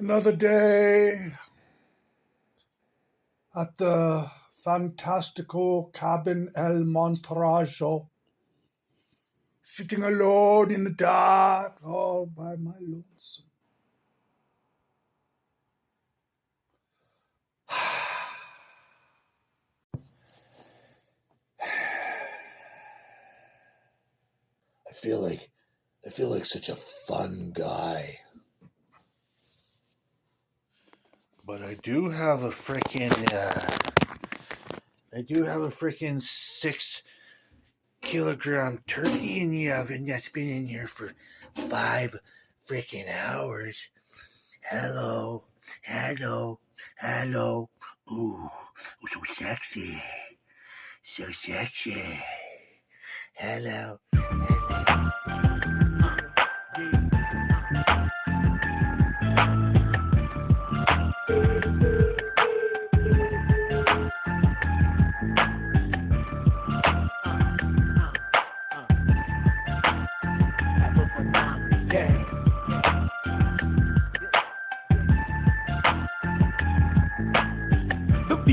Another day at the fantastico cabin El Monterrajo, sitting alone in the dark, all by my lonesome. I feel like such a fun guy. But I do have a freaking 6-kilogram turkey in the oven that's been in here for 5 freaking hours. Hello. Ooh, so sexy. Hello.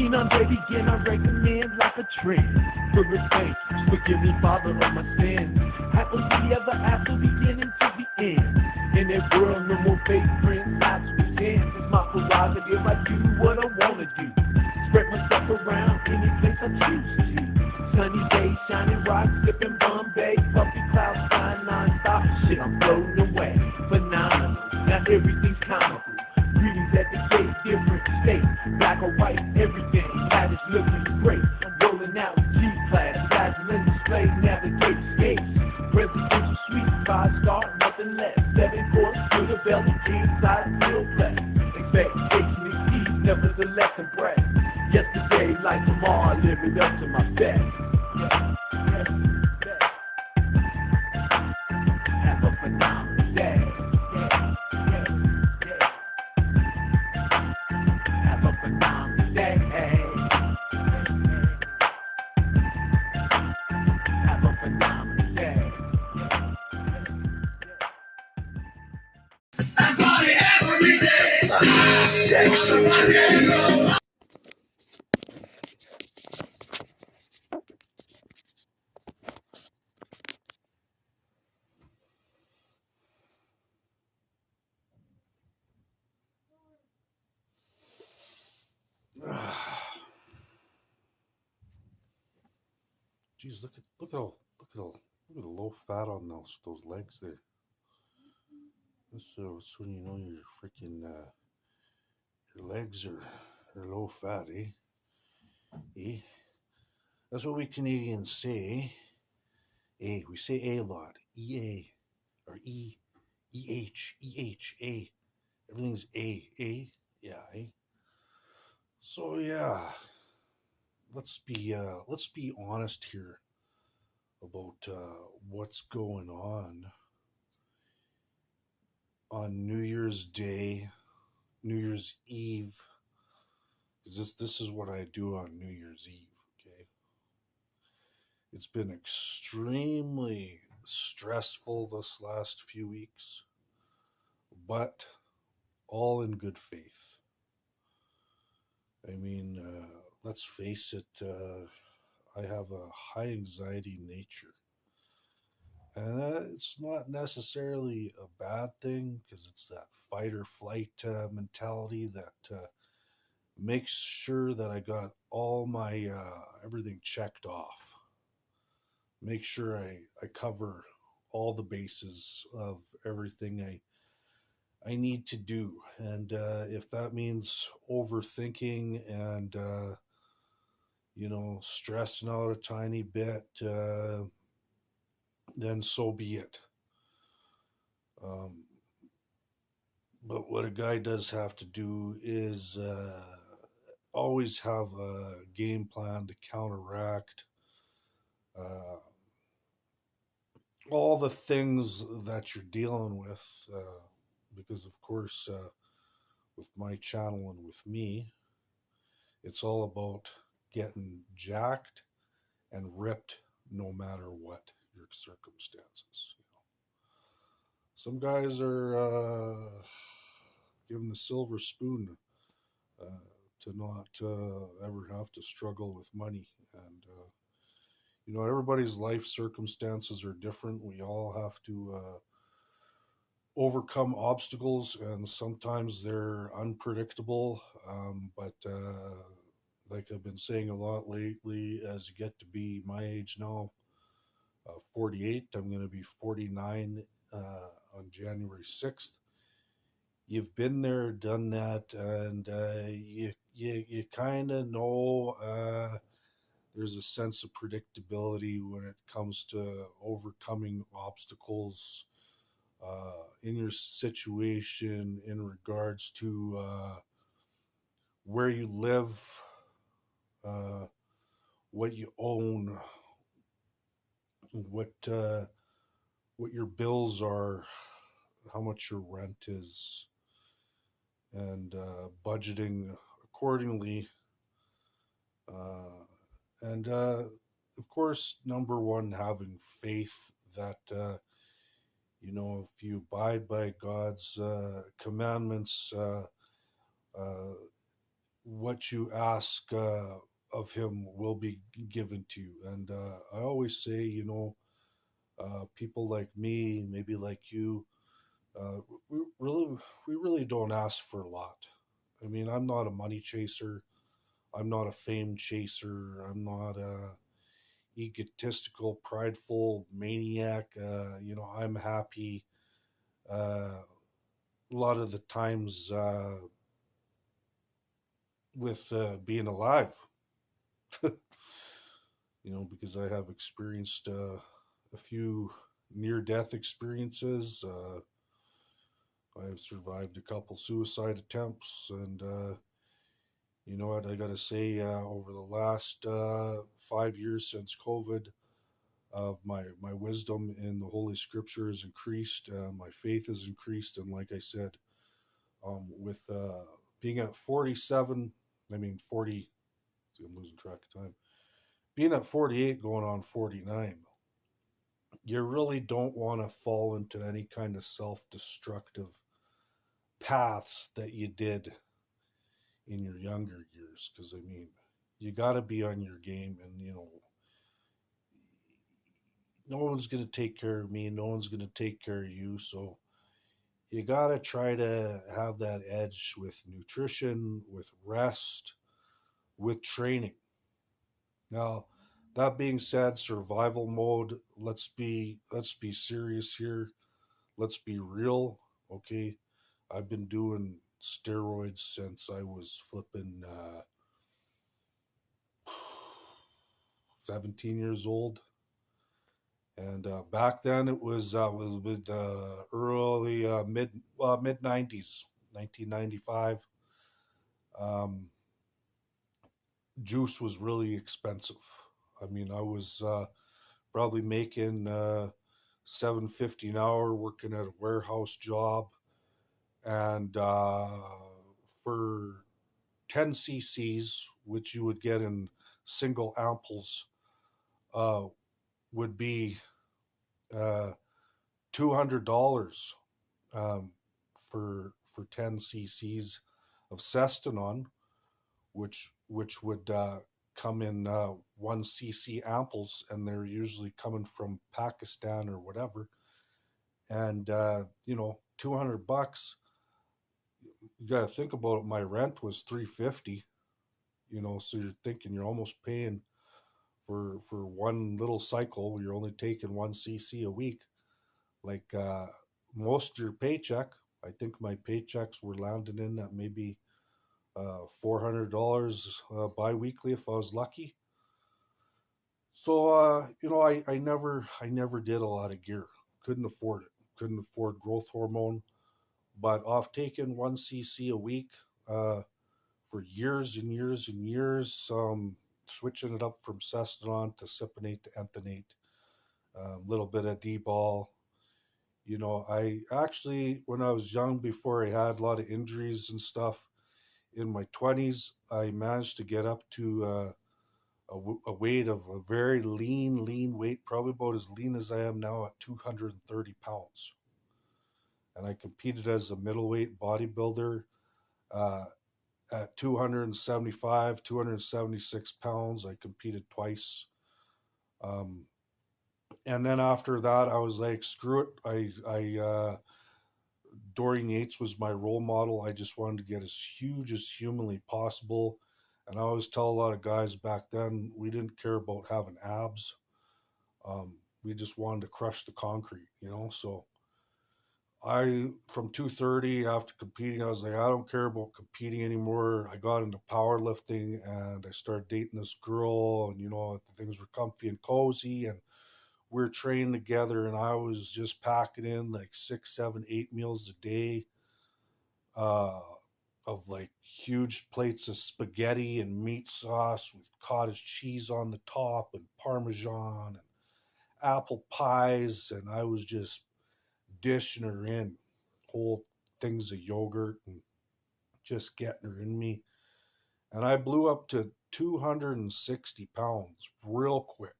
I'm ready again, I recommend like a trend. For his thank you, forgive me, Father, of my sins. Happily ever after, beginning to the end. In that world, no more fake friends, not sweet hands. It's my prerogative, I do what I wanna do. Spread myself around any place I choose to. Sunny days, shining rocks, sipping Bombay, puffy clouds flying non-stop. Shit, I'm floating away, phenomenal. Now everything's comical. Greetings at the gate, different state, black or white, everything. That is looking great. I'm rolling out G-Class, dazzling display, navigate skates. Presidential suite, 5-star, nothing less. 7-course, with a belly, king-size, real flex. Expectation exceeds, nevertheless impressed. Yesterday, like tomorrow, I live it up to my best. Have a phenomenal day. Have a phenomenal day. Have a phenomenal day. I party every day. Sexy. Jeez, look at the low fat on those legs there. That's when you know your freaking your legs are low fat, eh? Eh? That's what we Canadians say. Eh? We say a lot. EA or EH. Everything's A. Yeah, eh? So yeah, let's be honest here about what's going on New Year's Day, New Year's Eve. This is what I do on New Year's Eve. Okay, it's been extremely stressful this last few weeks, but all in good faith. I mean, let's face it. I have a high anxiety nature. And it's not necessarily a bad thing because it's that fight or flight mentality that makes sure that I got all my everything checked off. Make sure I cover all the bases of everything I need to do. And if that means overthinking and, stressing out a tiny bit, then so be it. Um, but what a guy does have to do is always have a game plan to counteract uh, all the things that you're dealing with. Because, of course, with my channel and with me, it's all about getting jacked and ripped no matter what your circumstances. Some guys are given the silver spoon uh, to not ever have to struggle with money. And everybody's life circumstances are different. We all have to overcome obstacles, and sometimes they're unpredictable. But like I've been saying a lot lately, as you get to be my age now, 48, I'm going to be 49 on January 6th. You've been there, done that, and you kind of know there's a sense of predictability when it comes to overcoming obstacles in your situation in regards to where you live, uh, what you own, what your bills are, how much your rent is, and budgeting accordingly. Uh, and of course, number one, having faith that if you abide by God's commandments, uh, what you ask of Him will be given to you. And I always say, people like me, maybe like you, uh, we really we really don't ask for a lot. I mean, I'm not a money chaser. I'm not a fame chaser. I'm not a egotistical, prideful maniac. I'm happy a lot of the times with being alive, because I have experienced a few near death experiences. I've survived a couple suicide attempts, and you know what? I got to say, over the last 5 years since COVID, my wisdom in the Holy Scripture has increased. My faith has increased, and like I said, with being at 47, I mean 40. I'm losing track of time. Being at 48, going on 49, you really don't want to fall into any kind of self-destructive paths that you did in your younger years. Because I mean, you got to be on your game, and no one's going to take care of me. No one's going to take care of you. So you got to try to have that edge with nutrition, with rest, with training. Now, that being said, survival mode. Let's be serious here. Let's be real. Okay, I've been doing steroids since I was flipping 17 years old. And back then it was with early mid 90s, 1995. Um, Juice was really expensive. I mean, I was probably making 750 an hour working at a warehouse job, and for 10 cc's, which you would get in single ampoules, uh, would be uh, $200 um, for 10 cc's of Cestanon, which would come in 1 cc ampoules, and they're usually coming from Pakistan or whatever. And $200. You got to think about it. My rent was 350. So you're thinking you're almost paying for one little cycle. You're only taking 1 cc a week. Like most of your paycheck, I think my paychecks were landing in at maybe $400 bi-weekly if I was lucky. So I never did a lot of gear. Couldn't afford it. Couldn't afford growth hormone. But off taking 1 cc a week for years and years and years, switching it up from Cestanon to Cypionate to Enthanate, a little bit of D-ball. I actually, when I was young, before I had a lot of injuries and stuff, in my 20s, I managed to get up to a weight of a very lean weight, probably about as lean as I am now at 230 pounds. and I competed as a middleweight bodybuilder uh, at 275, 276 pounds. I competed twice. Um, and then after that, I was like, screw it. Dorian Yates was my role model. I just wanted to get as huge as humanly possible. And I always tell a lot of guys back then, we didn't care about having abs. We just wanted to crush the concrete, you know? So from 230 after competing, I was like, I don't care about competing anymore. I got into powerlifting and I started dating this girl, and, things were comfy and cozy, and we were training together, and I was just packing in like 6, 7, 8 meals a day, uh, of like huge plates of spaghetti and meat sauce with cottage cheese on the top and parmesan and apple pies, and I was just dishing her in whole things of yogurt and just getting her in me. And I blew up to 260 pounds real quick.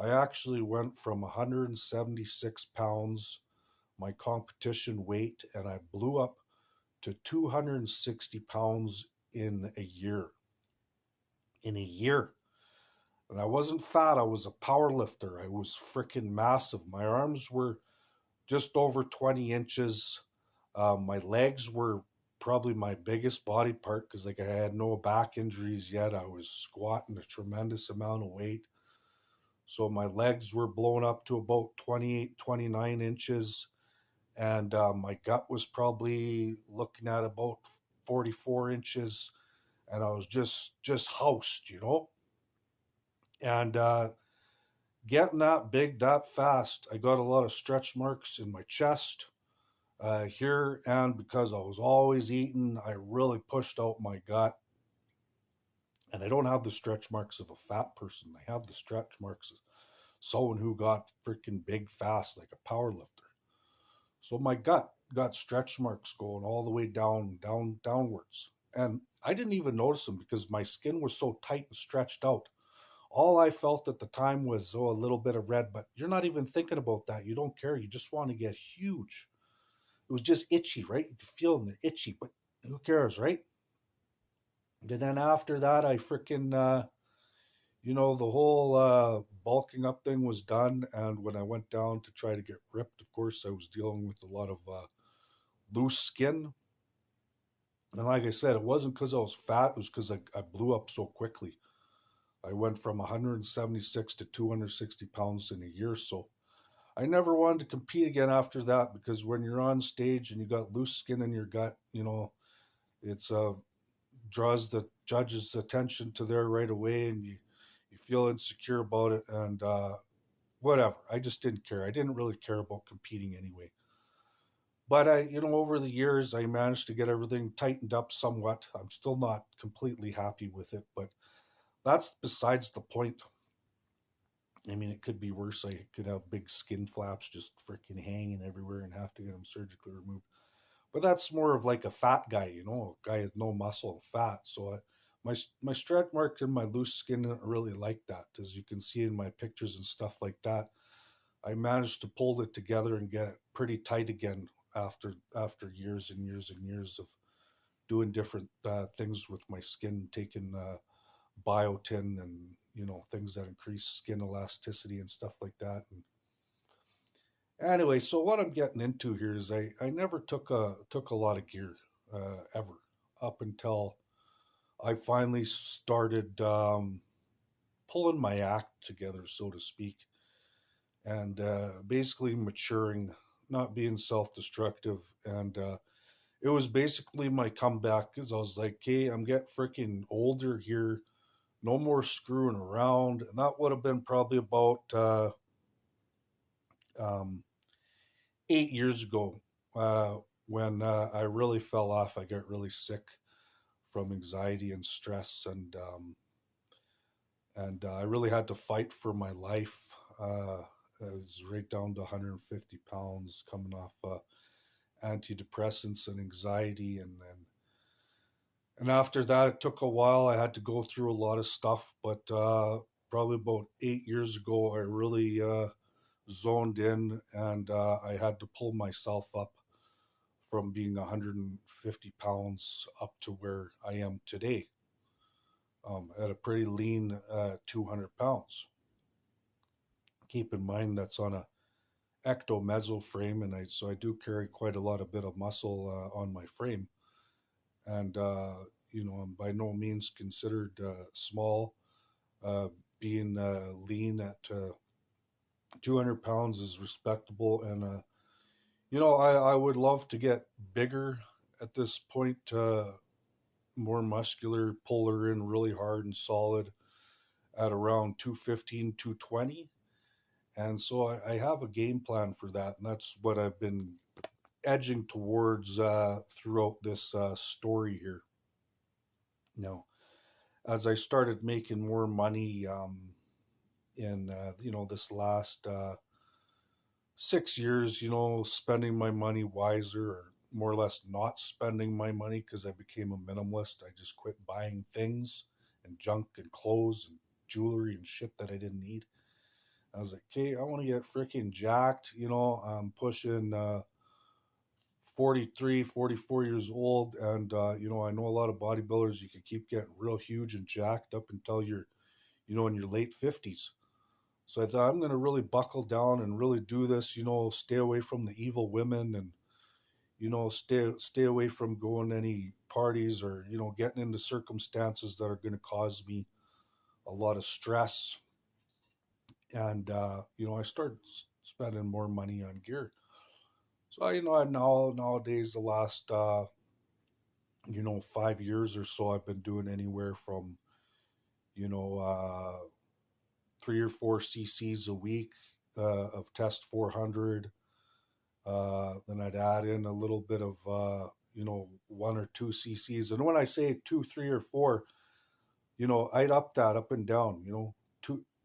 I actually went from 176 pounds, my competition weight, and I blew up to 260 pounds in a year. In a year. And I wasn't fat, I was a power lifter. I was freaking massive. My arms were just over 20 inches. My legs were probably my biggest body part because, like, I had no back injuries yet. I was squatting a tremendous amount of weight. So my legs were blown up to about 28, 29 inches. And my gut was probably looking at about 44 inches. And I was just housed, And getting that big that fast, I got a lot of stretch marks in my chest here. And because I was always eating, I really pushed out my gut. And I don't have the stretch marks of a fat person. I have the stretch marks of someone who got freaking big fast, like a power lifter. So my gut got stretch marks going all the way downwards. And I didn't even notice them because my skin was so tight and stretched out. All I felt at the time was, a little bit of red, but you're not even thinking about that. You don't care. You just want to get huge. It was just itchy, right? You could feel it itchy, but who cares, right? And then after that, I freaking, the whole bulking up thing was done. And when I went down to try to get ripped, of course, I was dealing with a lot of loose skin. And like I said, it wasn't because I was fat, it was because I blew up so quickly. I went from 176 to 260 pounds in a year. So I never wanted to compete again after that, because when you're on stage and you got loose skin in your gut, it's draws the judge's attention to there right away, and you feel insecure about it, and whatever. I just didn't care. I didn't really care about competing anyway. But over the years, I managed to get everything tightened up somewhat. I'm still not completely happy with it, but that's besides the point. I mean, it could be worse. I could have big skin flaps just freaking hanging everywhere and have to get them surgically removed. But that's more of like a fat guy, a guy with no muscle, fat. So my stretch marks and my loose skin didn't really like that, as you can see in my pictures and stuff like that. I managed to pull it together and get it pretty tight again after years and years and years of doing different things with my skin, taking biotin and things that increase skin elasticity and stuff like that. And anyway, so what I'm getting into here is I never took a lot of gear ever, up until I finally started pulling my act together, so to speak, and basically maturing, not being self-destructive. And it was basically my comeback, because I was like, hey, I'm getting freaking older here, no more screwing around. And that would have been probably about um, 8 years ago, when I really fell off. I got really sick from anxiety and stress, and I really had to fight for my life. I was right down to 150 pounds, coming off antidepressants and anxiety, and after that, it took a while. I had to go through a lot of stuff, but probably about 8 years ago, I really zoned in, and I had to pull myself up. from being 150 pounds up to where I am today, at a pretty lean 200 pounds. Keep in mind that's on a ecto meso frame, and I do carry quite a lot of bit of muscle on my frame, and I'm by no means considered small. Uh, Being lean at 200 pounds is respectable, and I would love to get bigger at this point, more muscular, pull her in really hard and solid at around 215, 220. And so I have a game plan for that, and that's what I've been edging towards throughout this story here. As I started making more money in this last 6 years, spending my money wiser, or more or less not spending my money because I became a minimalist. I just quit buying things and junk and clothes and jewelry and shit that I didn't need. I was like, okay, I want to get freaking jacked. I'm pushing 43, 44 years old. And, I know a lot of bodybuilders, you can keep getting real huge and jacked up until you're, in your late 50s. So I thought I'm going to really buckle down and really do this, stay away from the evil women, and, stay away from going to any parties, or, getting into circumstances that are going to cause me a lot of stress. And, I started spending more money on gear. So, nowadays, the last, 5 years or so, I've been doing anywhere from, you know, uh, 3 or 4 cc's a week of test 400. Then I'd add in a little bit of, 1 or 2 cc's. And when I say two, three, or four, I'd up that up and down,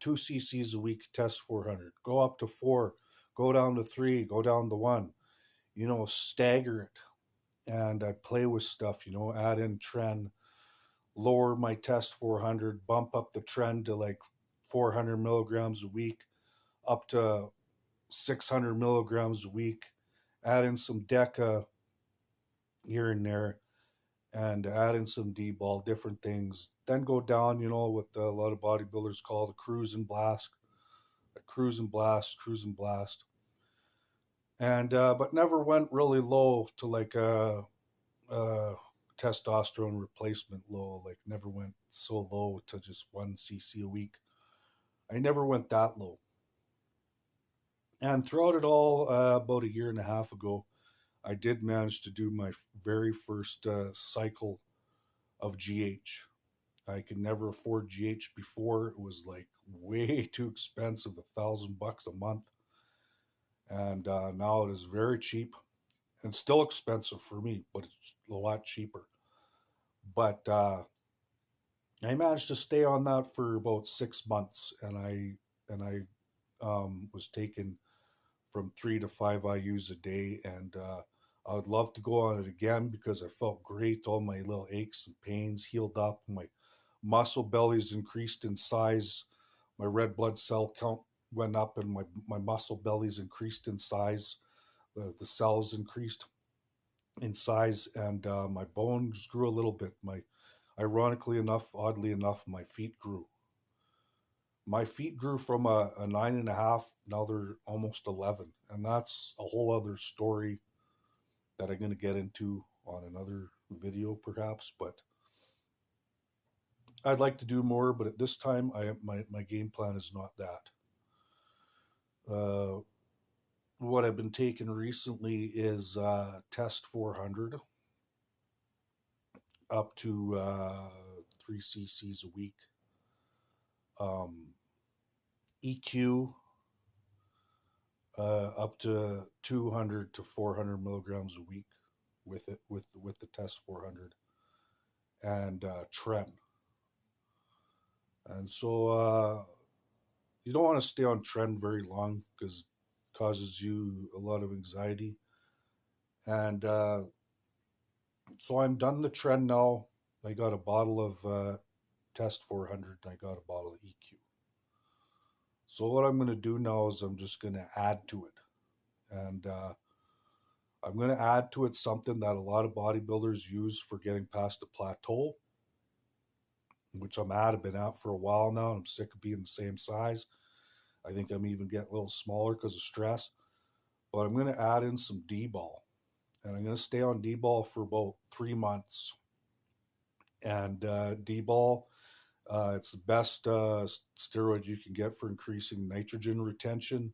two cc's a week, test 400, go up to four, go down to three, go down to one, stagger it. And I play with stuff, add in trend, lower my test 400, bump up the trend to like 400 milligrams a week, up to 600 milligrams a week, add in some Deca here and there, and add in some D-ball, different things. Then go down, what a lot of bodybuilders call the cruise and blast, cruise and blast, cruise and blast. And, but never went really low to like a testosterone replacement low, like never went so low to just 1 cc a week. I never went that low. And throughout it all, about a year and a half ago, I did manage to do my very first cycle of GH. I could never afford GH before. It was like way too expensive, $1,000 a month. And now it is very cheap and still expensive for me, but it's a lot cheaper. But I managed to stay on that for about 6 months, and I was taking from 3 to 5 IUs a day, and I would love to go on it again because I felt great. All my little aches and pains healed up. My muscle bellies increased in size. My red blood cell count went up, and my muscle bellies increased in size. The cells increased in size, and my bones grew a little bit. Ironically enough, oddly enough, my feet grew. My feet grew from a 9.5. Now they're almost 11, and that's a whole other story that I'm going to get into on another video, perhaps. But I'd like to do more, but at this time, my game plan is not that. Uh, what I've been taking recently is test 400 up to 3 cc's a week. EQ up to 200 to 400 milligrams a week with it, with the test 400, and trend. And so you don't want to stay on trend very long because it causes you a lot of anxiety. And so I'm done the trend now. I got a bottle of test 400, and I got a bottle of EQ. So what I'm going to do now is I'm just going to add to it. And I'm going to add to it something that a lot of bodybuilders use for getting past a plateau, which I'm at. I've been out for a while now, and I'm sick of being the same size. I think I'm even getting a little smaller because of stress. But I'm going to add in some D-ball, and I'm going to stay on D-ball for about 3 months. And D-ball, it's the best steroid you can get for increasing nitrogen retention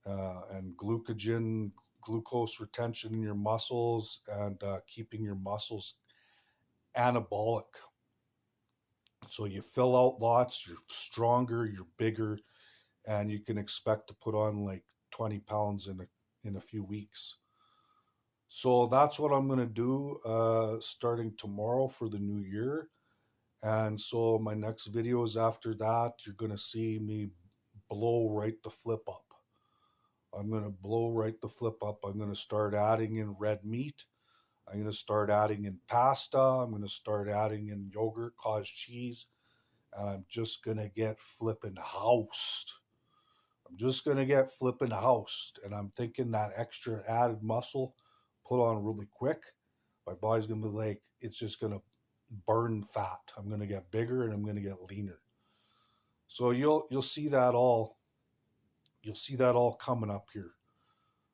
and glucose retention in your muscles, and keeping your muscles anabolic. So you fill out lots, you're stronger, you're bigger, and you can expect to put on like 20 pounds in a few weeks. So that's what I'm going to do starting tomorrow for the new year. And so my next videos after that, you're going to see me blow right the flip up. I'm going to blow right the flip up. I'm going to start adding in red meat. I'm going to start adding in pasta. I'm going to start adding in yogurt, cottage cheese. And I'm just going to get flipping housed. I'm just going to get flipping housed. And I'm thinking that extra added muscle put on really quick, my body's going to be like, it's just going to burn fat. I'm going to get bigger and I'm going to get leaner. So you'll see that all. You'll see that all coming up here.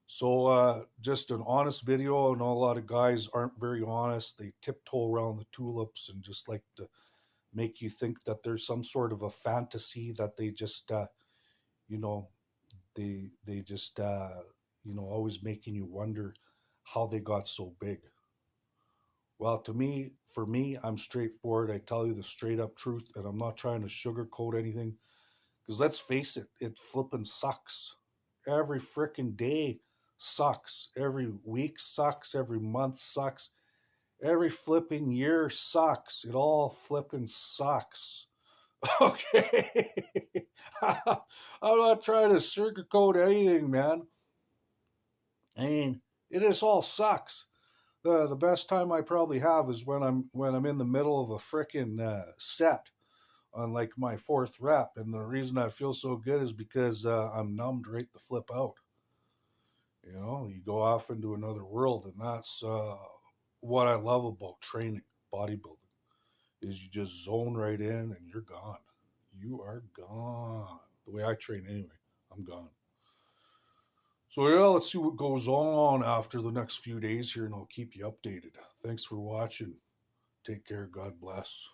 So just an honest video. I know a lot of guys aren't very honest. They tiptoe around the tulips and just like to make you think that there's some sort of a fantasy that they just, you know, they just, always making you wonder how they got so big. Well, for me, I'm straightforward. I tell you the straight up truth, and I'm not trying to sugarcoat anything. Because let's face it, it flipping sucks. Every freaking day sucks. Every week sucks. Every month sucks. Every flipping year sucks. It all flipping sucks. Okay. I'm not trying to sugarcoat anything, man. I mean, it just all sucks. The best time I probably have is when I'm in the middle of a frickin' set on like my fourth rep, and the reason I feel so good is because I'm numbed right the flip out. You go off into another world, and that's what I love about training bodybuilding is you just zone right in and you're gone. You are gone. The way I train anyway, I'm gone. So yeah, let's see what goes on after the next few days here, and I'll keep you updated. Thanks for watching. Take care. God bless.